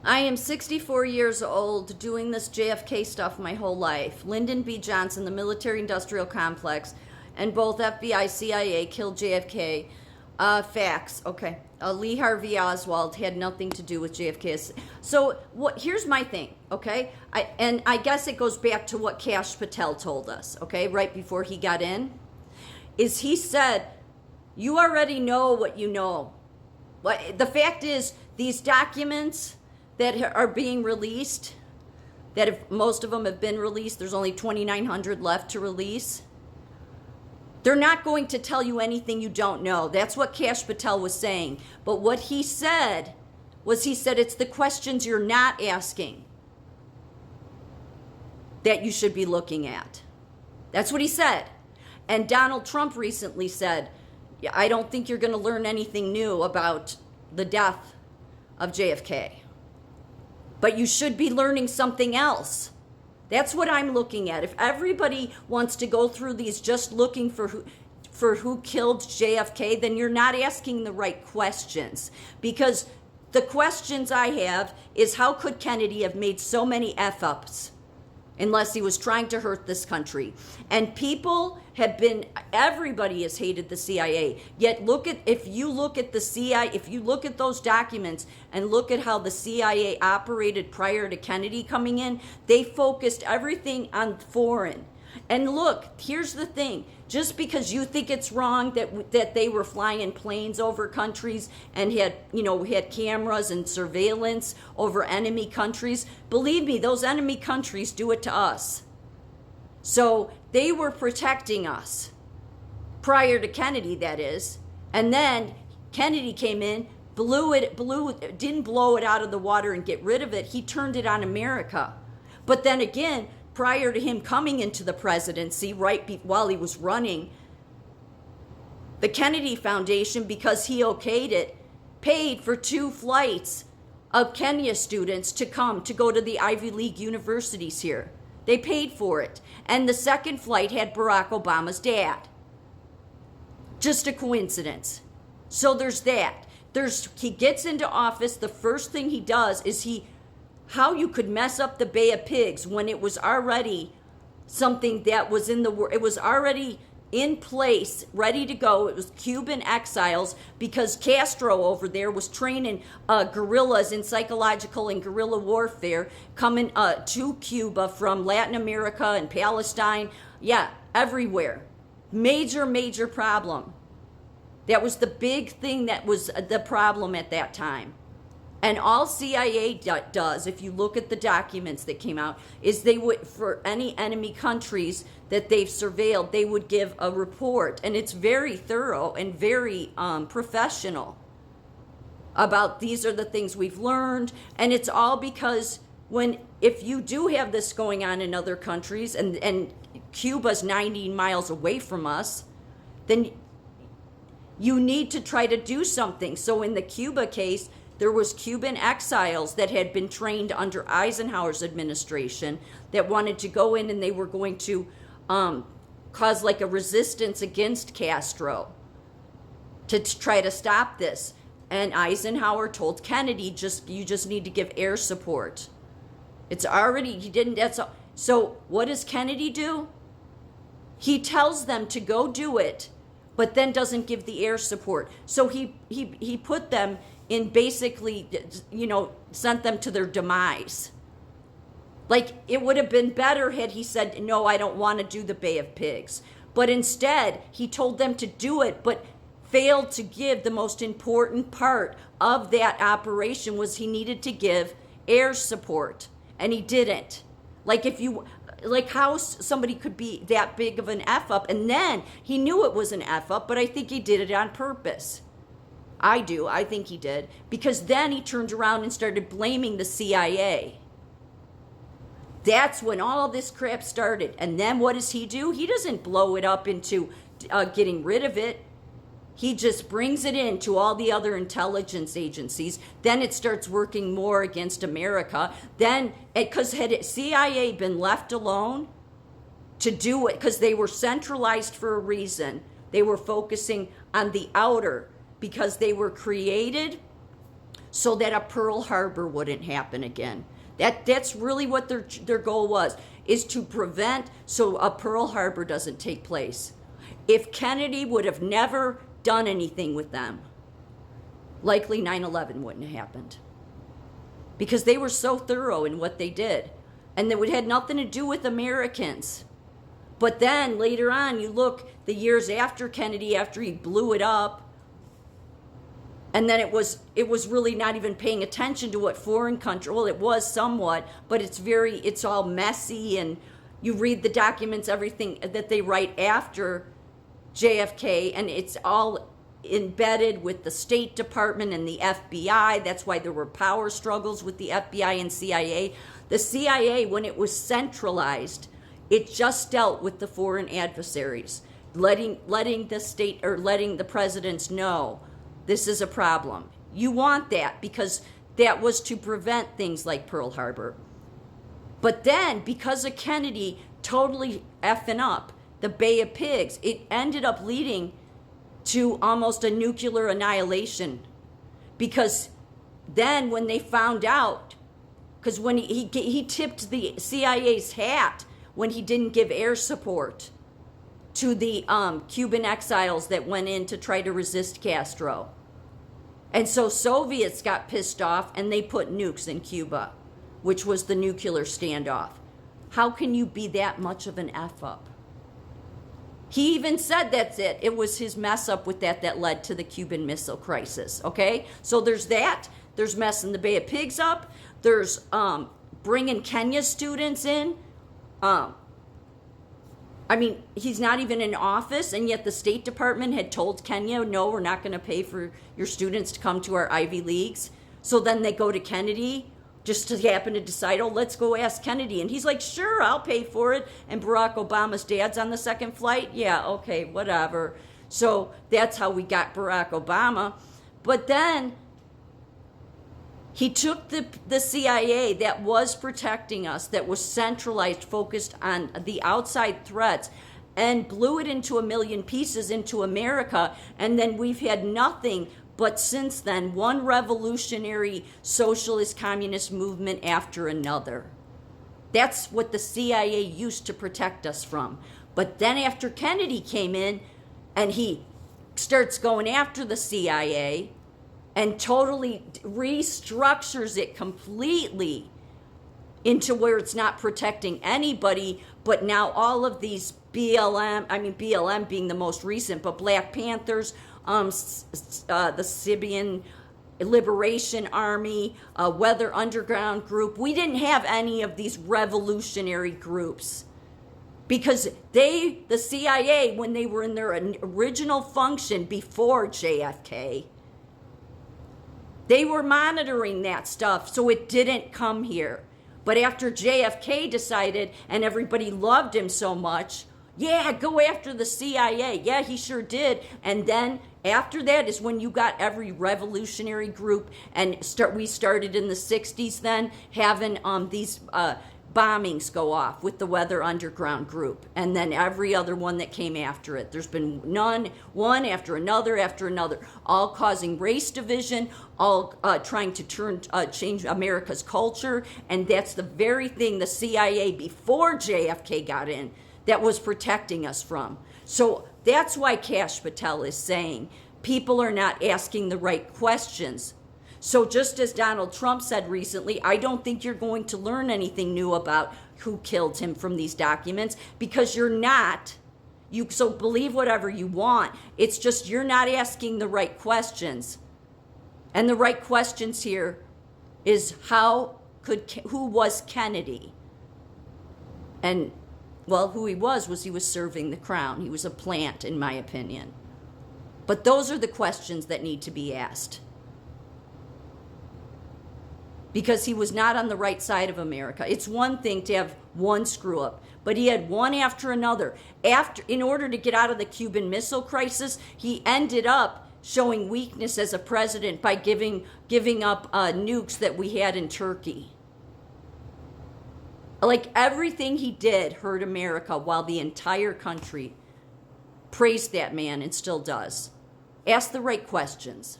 I am 64 years old, doing this JFK stuff my whole life. Lyndon B. Johnson, the military industrial complex, and both FBI, CIA killed JFK. Facts. Okay. Lee Harvey Oswald had nothing to do with JFK. So here's my thing. Okay. I guess it goes back to what Kash Patel told us. Okay. Right before he got in, is he said, "You already know what you know." But the fact is, these documents that are being released, that if most of them have been released, there's only 2,900 left to release. They're not going to tell you anything you don't know. That's what Kash Patel was saying. But what he said was, he said it's the questions you're not asking that you should be looking at. That's what he said. And Donald Trump recently said, I don't think you're going to learn anything new about the death of JFK. But you should be learning something else. That's what I'm looking at. If everybody wants to go through these just looking for who killed JFK, then you're not asking the right questions. Because the questions I have is, how could Kennedy have made so many F-ups unless he was trying to hurt this country? And everybody has hated the CIA. Yet if you look at the CIA, if you look at those documents and look at how the CIA operated prior to Kennedy coming in, they focused everything on foreign. And look, here's the thing. Just because you think it's wrong that they were flying planes over countries and had cameras and surveillance over enemy countries, believe me, those enemy countries do it to us. So they were protecting us prior to Kennedy, that is. And then Kennedy came in, didn't blow it out of the water and get rid of it. He turned it on America. But then again, prior to him coming into the presidency, while he was running, the Kennedy Foundation, because he okayed it, paid for 2 flights of Kenya students to go to the Ivy League universities here. They paid for it. And the second flight had Barack Obama's dad. Just a coincidence. So there's that. He gets into office, the first thing he does is how you could mess up the Bay of Pigs when it was already something that was it was already in place, ready to go. It was Cuban exiles, because Castro over there was training guerrillas in psychological and guerrilla warfare coming to Cuba from Latin America and Palestine. Yeah, everywhere. Major problem. That was the big thing that was the problem at that time. And all CIA does, if you look at the documents that came out, is they would, for any enemy countries that they've surveilled, they would give a report. And it's very thorough and very professional about, these are the things we've learned. And it's all because if you do have this going on in other countries, and Cuba's 90 miles away from us, then you need to try to do something. So in the Cuba case, there was Cuban exiles that had been trained under Eisenhower's administration that wanted to go in, and they were going to cause like a resistance against Castro to try to stop this. And Eisenhower told Kennedy, you just need to give air support. So what does Kennedy do? He tells them to go do it, but then doesn't give the air support. So he put them in, basically, sent them to their demise. Like, it would have been better had he said, no, I don't want to do the Bay of Pigs. But instead, he told them to do it, but failed to give the most important part of that operation, was he needed to give air support. And he didn't. Like how somebody could be that big of an F-up, and then he knew it was an F-up, but I think he did it on purpose. I think he did, because then he turned around and started blaming the CIA. That's when all this crap started. And then what does he do? He doesn't blow it up into getting rid of it. He just brings it into all the other intelligence agencies. Then it starts working more against America. Then, because had CIA been left alone to do it, because they were centralized for a reason, they were focusing on the outer, because they were created so that a Pearl Harbor wouldn't happen again. That's really what their goal was, is to prevent so a Pearl Harbor doesn't take place. If Kennedy would have never done anything with them, likely 9/11 wouldn't have happened. Because they were so thorough in what they did. And it had nothing to do with Americans. But then later on, you look the years after Kennedy, after he blew it up, and then it was really not even paying attention to what foreign country. Well, it was somewhat, but it's all messy, and you read the documents, everything that they write after JFK, and it's all embedded with the State Department and the FBI. That's why there were power struggles with the FBI and CIA. The CIA, when it was centralized, it just dealt with the foreign adversaries, letting the presidents know this is a problem. You want that because that was to prevent things like Pearl Harbor. But then, because of Kennedy totally effing up the Bay of Pigs, it ended up leading to almost a nuclear annihilation. Because then when they found out, because when he tipped the CIA's hat when he didn't give air support to the Cuban exiles that went in to try to resist Castro. And so Soviets got pissed off and they put nukes in Cuba, which was the nuclear standoff. How can you be that much of an F up? He even said that's it. It was his mess up with that led to the Cuban Missile Crisis, okay? So there's that. There's messing the Bay of Pigs up. There's bringing Kenya students in. He's not even in office, and yet the State Department had told Kenya, no, we're not going to pay for your students to come to our Ivy Leagues. So then they go to Kennedy just to happen to decide, oh, let's go ask Kennedy. And he's like, sure, I'll pay for it. And Barack Obama's dad's on the second flight. Yeah, okay, whatever. So that's how we got Barack Obama. But then he took the CIA that was protecting us, that was centralized, focused on the outside threats, and blew it into a million pieces into America. And then we've had nothing but since then, one revolutionary socialist communist movement after another. That's what the CIA used to protect us from. But then after Kennedy came in and he starts going after the CIA and totally restructures it completely into where it's not protecting anybody, but now all of these BLM being the most recent, but Black Panthers, the Syrian Liberation Army, Weather Underground Group. We didn't have any of these revolutionary groups because the CIA, when they were in their original function before JFK, they were monitoring that stuff so it didn't come here. But after JFK decided and everybody loved him so much, yeah, go after the CIA. Yeah, he sure did. And then after that is when you got every revolutionary group, and we started in the 60s then having these bombings go off with the Weather Underground Group, and then every other one that came after it. There's been one after another, all causing race division, all trying to change America's culture, and that's the very thing the CIA before JFK got in that was protecting us from. So that's why Kash Patel is saying people are not asking the right questions. So just as Donald Trump said recently, I don't think you're going to learn anything new about who killed him from these documents because you're not. So believe whatever you want. It's just you're not asking the right questions. And the right questions here is who was Kennedy? And well, who he was he was serving the crown. He was a plant, in my opinion. But those are the questions that need to be asked. Because he was not on the right side of America. It's one thing to have one screw up, but he had one after another. In order to get out of the Cuban Missile Crisis, he ended up showing weakness as a president by giving up nukes that we had in Turkey. Like everything he did hurt America while the entire country praised that man and still does. Ask the right questions.